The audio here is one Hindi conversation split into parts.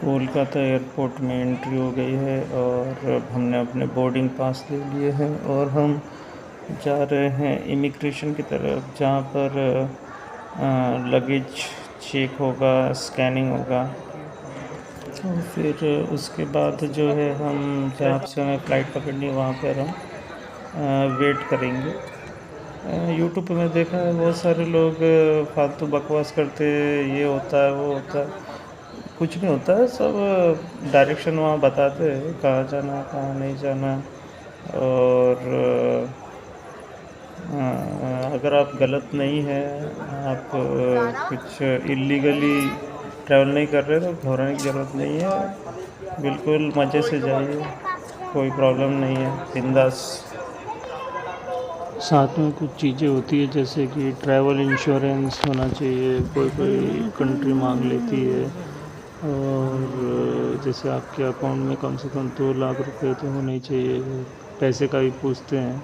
कोलकाता एयरपोर्ट में एंट्री हो गई है और अब हमने अपने बोर्डिंग पास ले लिए हैं और हम जा रहे हैं इमिग्रेशन की तरफ, जहाँ पर लगेज चेक होगा, स्कैनिंग होगा और फिर उसके बाद जो है हम जहाँ से हमें फ़्लाइट पकड़नी है वहाँ पर हम वेट करेंगे। यूट्यूब पे मैं देखा है बहुत सारे लोग फालतू बकवास करते, ये होता है वो होता है, कुछ नहीं होता है। सब डायरेक्शन वहाँ बताते हैं कहाँ जाना है कहाँ नहीं जाना है। और अगर आप गलत नहीं हैं, आप कुछ इल्लीगली ट्रैवल नहीं कर रहे तो घबराने की ज़रूरत नहीं है। बिल्कुल मज़े से जाइए, कोई प्रॉब्लम नहीं है, बिंदास। साथ में कुछ चीज़ें होती है जैसे कि ट्रैवल इंश्योरेंस होना चाहिए, कोई कोई कंट्री मांग लेती है। और जैसे आपके अकाउंट में कम से कम 2 लाख रुपए तो होने चाहिए, पैसे का भी पूछते हैं।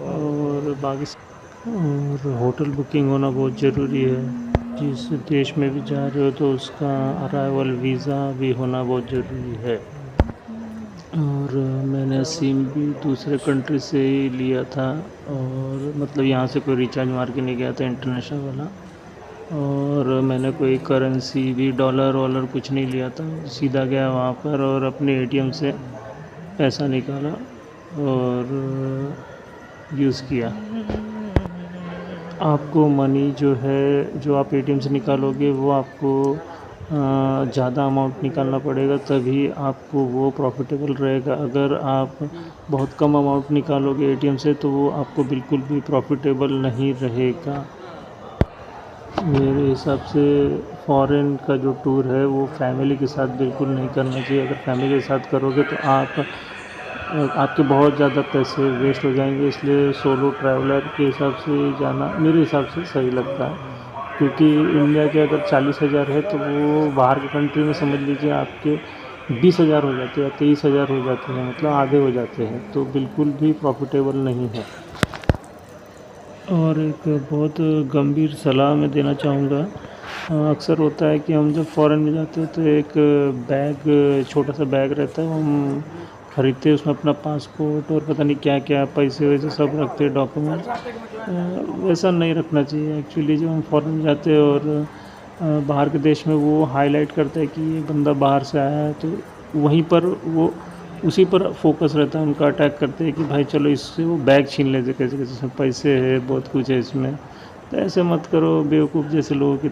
और बाकी और होटल बुकिंग होना बहुत ज़रूरी है। जिस देश में भी जा रहे हो तो उसका अराइवल वीज़ा भी होना बहुत ज़रूरी है। और मैंने सिम भी दूसरे कंट्री से ही लिया था, और मतलब यहाँ से कोई रिचार्ज मार के नहीं गया था इंटरनेशनल वाला। और मैंने कोई करेंसी भी डॉलर वॉलर कुछ नहीं लिया था, सीधा गया वहाँ पर और अपने एटीएम से पैसा निकाला और यूज़ किया। आपको मनी जो है, जो आप एटीएम से निकालोगे वो आपको ज़्यादा अमाउंट निकालना पड़ेगा, तभी आपको वो प्रॉफिटेबल रहेगा। अगर आप बहुत कम अमाउंट निकालोगे एटीएम से तो वो आपको बिल्कुल भी प्रॉफिटेबल नहीं रहेगा। मेरे हिसाब से फ़ॉरेन का जो टूर है वो फैमिली के साथ बिल्कुल नहीं करना चाहिए। अगर फैमिली के साथ करोगे तो आपके बहुत ज़्यादा पैसे वेस्ट हो जाएंगे, इसलिए सोलो ट्रैवलर के हिसाब से जाना मेरे हिसाब से सही लगता है। क्योंकि इंडिया के अगर 40,000 है तो वो बाहर की कंट्री में समझ लीजिए आपके 20,000 हो जाते हैं या 23,000 हो जाते हैं, मतलब आधे हो जाते हैं, तो बिल्कुल भी प्रॉफिटेबल नहीं है। और एक बहुत गंभीर सलाह मैं देना चाहूँगा। अक्सर होता है कि हम जब फ़ॉरेन में जाते हैं तो एक बैग, छोटा सा बैग रहता है, वो हम ख़रीदते हैं, उसमें अपना पासपोर्ट और पता नहीं क्या क्या पैसे वैसे सब रखते हैं, डॉक्यूमेंट्स। वैसा नहीं रखना चाहिए एक्चुअली। जब हम फ़ॉरेन में जाते हैं और बाहर के देश में वो हाईलाइट करता है कि ये बंदा बाहर से आया है, तो वहीं पर वो उसी पर फोकस रहता है, उनका अटैक करते हैं कि भाई चलो इससे वो बैग छीन लेते, कैसे कैसे इसमें पैसे है, बहुत कुछ है इसमें। तो ऐसे मत करो बेवकूफ़ जैसे लोगों की।